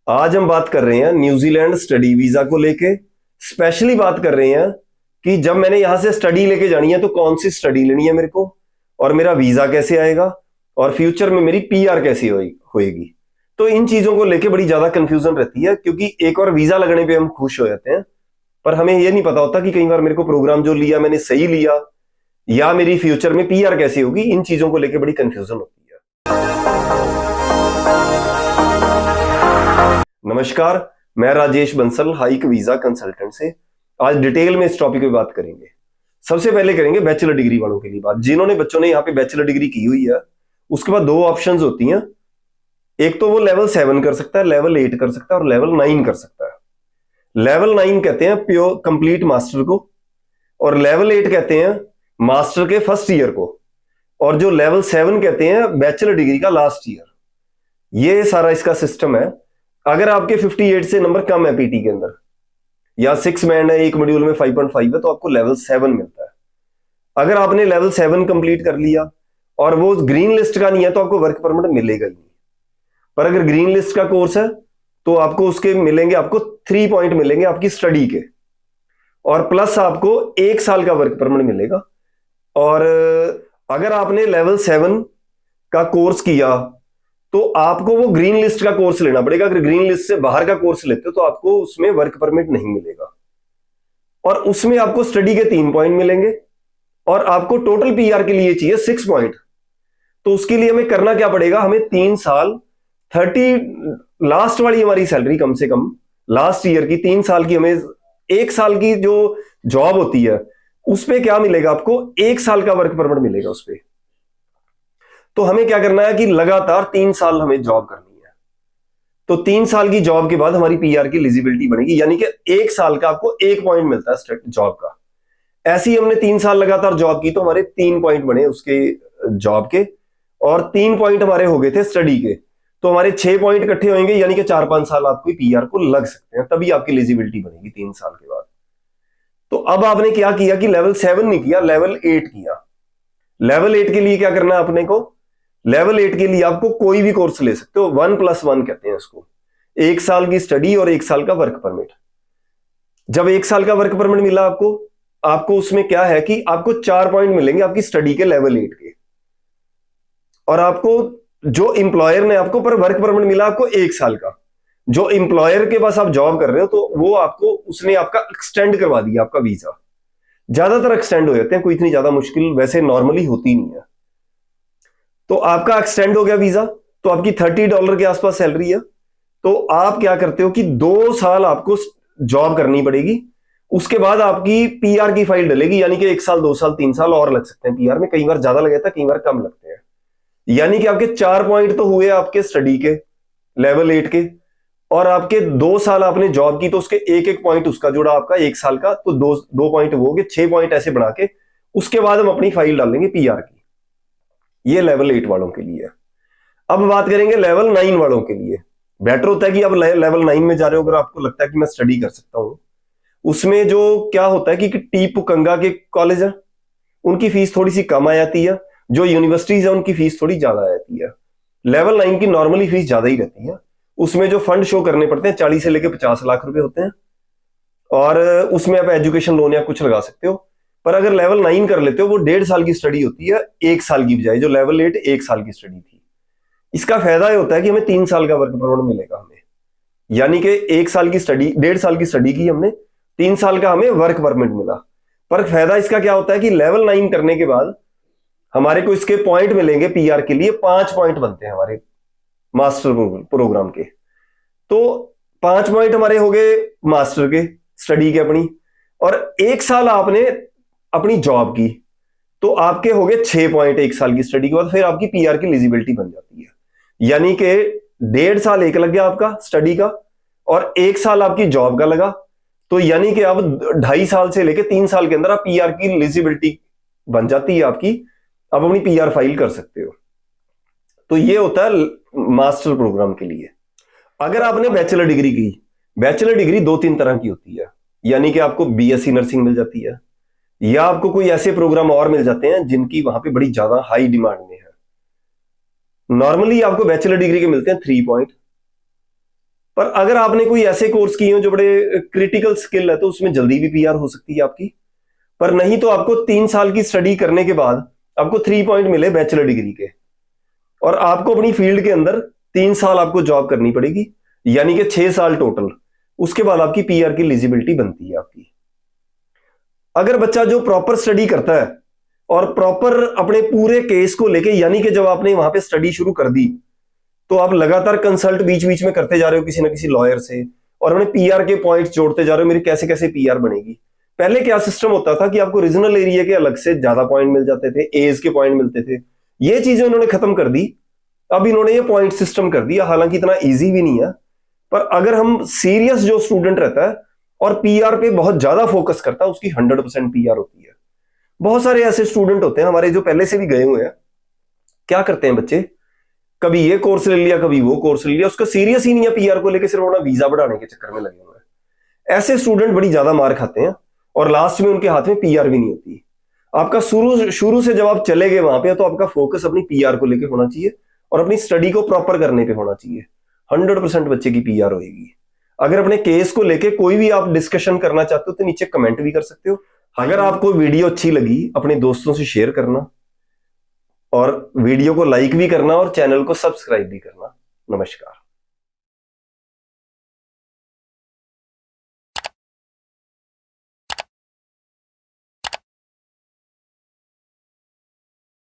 आज हम बात कर रहे हैं न्यूजीलैंड स्टडी वीजा को लेके। स्पेशली बात कर रहे हैं कि जब मैंने यहां से स्टडी लेके जानी है तो कौन सी स्टडी लेनी है मेरे को, और मेरा वीजा कैसे आएगा, और फ्यूचर में मेरी पीआर कैसी होएगी। तो इन चीजों को लेके बड़ी ज्यादा कंफ्यूजन रहती है, क्योंकि एक और वीजा लगने पे हम खुश हो जाते हैं, पर हमें यह नहीं पता होता कि कई बार मेरे को प्रोग्राम जो लिया मैंने सही लिया, या मेरी फ्यूचर में पीआर कैसी होगी। इन चीजों को लेके बड़ी कंफ्यूजन होती है। नमस्कार, मैं Rajesh Bansal, hike visa consultant से आज डिटेल में इस टॉपिक पे बात करेंगे। सबसे पहले करेंगे बैचलर डिग्री वालों के लिए बात। जिन्होंने बच्चों ने यहाँ पे बैचलर डिग्री की हुई है, उसके बाद दो ऑप्शंस होती हैं। एक तो वो लेवल 7 कर सकता है, लेवल 8 कर सकता है, और लेवल 9 कर सकता है। लेवल 9 कहते हैं प्योर कंप्लीट मास्टर को, और लेवल 8 कहते हैं मास्टर के फर्स्ट ईयर को, और जो लेवल 7 कहते हैं बैचलर डिग्री का लास्ट ईयर। ये सारा इसका सिस्टम है। अगर आपके 58 से नंबर कम है पीटी के अंदर, या 6 बैंड है, एक मॉड्यूल में 5.5 है, तो आपको लेवल 7 मिलता है। अगर आपने लेवल 7 कंप्लीट कर लिया और वो ग्रीन लिस्ट का नहीं है, तो आपको वर्क परमिट मिलेगा ही नहीं। पर अगर ग्रीन लिस्ट का कोर्स है तो आपको उसके मिलेंगे, आपको 3 पॉइंट मिलेंगे आपकी स्टडी के, और प्लस आपको 1 साल का वर्क परमिट मिलेगा। और अगर आपने लेवल 7 का कोर्स किया तो आपको वो ग्रीन लिस्ट का कोर्स लेना पड़ेगा। अगर ग्रीन लिस्ट से बाहर का कोर्स लेते हो तो आपको उसमें वर्क परमिट नहीं मिलेगा, और उसमें आपको स्टडी के 3 पॉइंट मिलेंगे, और आपको टोटल पीआर के लिए चाहिए 6 पॉइंट। तो उसके लिए हमें करना क्या पड़ेगा, हमें 3 साल 30 लास्ट वाली हमारी सैलरी, कम से कम लास्ट ईयर की 3 साल की, हमें 1 साल की जो जॉब होती है उस पर क्या मिलेगा, आपको 1 साल का वर्क परमिट मिलेगा उस पर। तो हमें क्या करना है कि लगातार 3 साल हमें जॉब करनी है। तो 3 साल की जॉब के बाद हमारी पीआर की एलिजिबिलिटी बनेगी, यानी कि 1 साल का आपको 1 पॉइंट मिलता है जॉब का। ऐसे ही हमने 3 साल लगातार जॉब की तो हमारे 3 पॉइंट बने उसके जॉब के, और 3 पॉइंट हमारे हो गए थे स्टडी के। तो हमारे 6 पॉइंट इकट्ठे होंगे, यानी कि 4-5 साल आपको पीआर को लग सकते हैं, तभी आपकी एलिजिबिलिटी बनेगी 3 साल के बाद। तो अब आपने क्या किया कि लेवल 7 नहीं किया, लेवल 8 किया। लेवल 8 के लिए क्या करना है अपने को, लेवल 8 के लिए आपको कोई भी कोर्स ले सकते हो, 1+1 कहते हैं इसको। 1 साल की स्टडी और 1 साल का वर्क परमिट। जब 1 साल का वर्क परमिट मिला आपको, आपको उसमें क्या है कि आपको 4 पॉइंट मिलेंगे आपकी स्टडी के लेवल 8 के, और आपको जो इंप्लॉयर ने आपको पर वर्क परमिट मिला आपको 1 साल का। जो इंप्लॉयर के पास आप जॉब कर रहे हो तो वो आपको, उसने आपका एक्सटेंड करवा दिया आपका वीजा। ज्यादातर एक्सटेंड हो जाते हैं, कोई इतनी ज्यादा मुश्किल वैसे नॉर्मली होती नहीं है। तो आपका एक्सटेंड हो गया वीजा, तो आपकी $30 के आसपास सैलरी है। तो आप क्या करते हो कि 2 साल आपको जॉब करनी पड़ेगी, उसके बाद आपकी पीआर की फाइल डलेगी, यानी कि 1 साल 2 साल 3 साल और लग सकते हैं पीआर में। कई बार ज्यादा लग जाता है, कई बार कम लगते हैं। यानी कि आपके 4 पॉइंट तो हुए आपके स्टडी के लेवल 8 के, और आपके 2 साल आपने जॉब की तो उसके एक एक पॉइंट उसका जुड़ा आपका 1 साल का, तो 2 पॉइंट वो हो गए, 6 पॉइंट ऐसे बना के उसके बाद हम अपनी फाइल डालेंगे पीआर की। ये लेवल 8 वालों के लिए है। अब बात करेंगे लेवल 9 वालों के लिए। बेटर होता है कि अब लेवल 9 में जा रहे हो, अगर आपको लगता है कि मैं स्टडी कर सकता हूं, उसमें जो क्या होता है कि टीपुकंगा के कॉलेज है, उनकी फीस थोड़ी सी कम आ जाती है। जो यूनिवर्सिटीज है उनकी फीस थोड़ी ज्यादा आ जाती है। लेवल 9 की नॉर्मली फीस ज्यादा ही रहती है। उसमें जो फंड शो करने पड़ते हैं 40 से लेकर 50 लाख रुपए होते हैं, और उसमें आप एजुकेशन लोन या कुछ लगा सकते हो। पर अगर लेवल 9 कर लेते हो, वो 1.5 साल की स्टडी होती है 1 साल की बजाय, जो लेवल 8 1 साल की स्टडी थी। इसका फायदा ये होता है कि हमें 3 साल का वर्क परमिट मिलेगा हमें, यानी कि 1 साल की स्टडी, 1.5 साल की स्टडी की हमने, 3 साल का हमें वर्क परमिट मिला। पर फायदा इसका क्या होता है कि लेवल 9 करने के बाद हमारे को इसके पॉइंट मिलेंगे पीआर के लिए, 5 पॉइंट बनते हैं हमारे मास्टर प्रोग्राम के। तो 5 पॉइंट हमारे हो गए मास्टर के स्टडी के अपनी, और 1 साल आपने अपनी जॉब की, तो आपके हो गए 6 पॉइंट 1 साल की स्टडी के बाद। फिर आपकी पीआर की एलिजिबिलिटी बन जाती है, यानी कि 1.5 साल एक लग गया आपका स्टडी का, और 1 साल आपकी जॉब का लगा। तो यानी कि अब 2.5 साल से लेकर 3 साल के अंदर आप पीआर की एलिजिबिलिटी बन जाती है आपकी, अब अपनी पीआर फाइल कर सकते हो। तो ये होता है मास्टर प्रोग्राम के लिए। अगर आपने बैचलर डिग्री की, बैचलर डिग्री 2-3 तरह की होती है, यानी कि आपको बीएससी नर्सिंग मिल जाती है, या आपको कोई ऐसे प्रोग्राम और मिल जाते हैं जिनकी वहां पे बड़ी ज्यादा हाई डिमांड में है। नॉर्मली आपको बैचलर डिग्री के मिलते हैं 3 पॉइंट, पर अगर आपने कोई ऐसे कोर्स किए हो जो बड़े क्रिटिकल स्किल है तो उसमें जल्दी भी पीआर हो सकती है आपकी। पर नहीं तो आपको 3 साल की स्टडी करने के बाद आपको 3 पॉइंट मिले बैचलर डिग्री के, और आपको अपनी फील्ड के अंदर 3 साल आपको जॉब करनी पड़ेगी, यानी कि 6 साल टोटल। उसके बाद आपकी पीआर की एलिजिबिलिटी बनती है आपकी। अगर बच्चा जो प्रॉपर स्टडी करता है और प्रॉपर अपने पूरे केस को लेके, यानी कि जब आपने वहां पे स्टडी शुरू कर दी तो आप लगातार कंसल्ट बीच बीच में करते जा रहे हो किसी ना किसी लॉयर से, और अपने पीआर के पॉइंट्स जोड़ते जा रहे हो, मेरी कैसे कैसे पीआर बनेगी। पहले क्या सिस्टम होता था कि आपको रीजनल एरिया के अलग से ज्यादा पॉइंट मिल जाते थे, एज के पॉइंट मिलते थे, ये चीजें उन्होंने खत्म कर दी। अब इन्होंने ये पॉइंट सिस्टम कर दिया, हालांकि इतना इजी भी नहीं है। पर अगर हम सीरियस जो स्टूडेंट रहता है और पीआर पे बहुत ज्यादा फोकस करता है, उसकी 100% पीआर होती है। बहुत सारे ऐसे स्टूडेंट होते हैं हमारे जो पहले से भी गए हुए हैं। क्या करते हैं बच्चे, कभी ये कोर्स ले लिया कभी वो कोर्स ले लिया, उसका सीरियस ही नहीं है पीआर को लेकर, सिर्फ अपना वीजा बढ़ाने के चक्कर में लगे हुए हैं। ऐसे स्टूडेंट बड़ी ज्यादा मार खाते हैं और लास्ट में उनके हाथ में पीआर भी नहीं होती। आपका शुरू शुरू से जब आप चले गए वहां पे तो आपका फोकस अपनी पीआर को लेकर होना चाहिए और अपनी स्टडी को प्रॉपर करने पे होना चाहिए। 100% बच्चे की पीआर होगी। अगर अपने केस को लेके कोई भी आप डिस्कशन करना चाहते हो तो नीचे कमेंट भी कर सकते हो। अगर आपको वीडियो अच्छी लगी अपने दोस्तों से शेयर करना, और वीडियो को लाइक भी करना और चैनल को सब्सक्राइब भी करना। नमस्कार।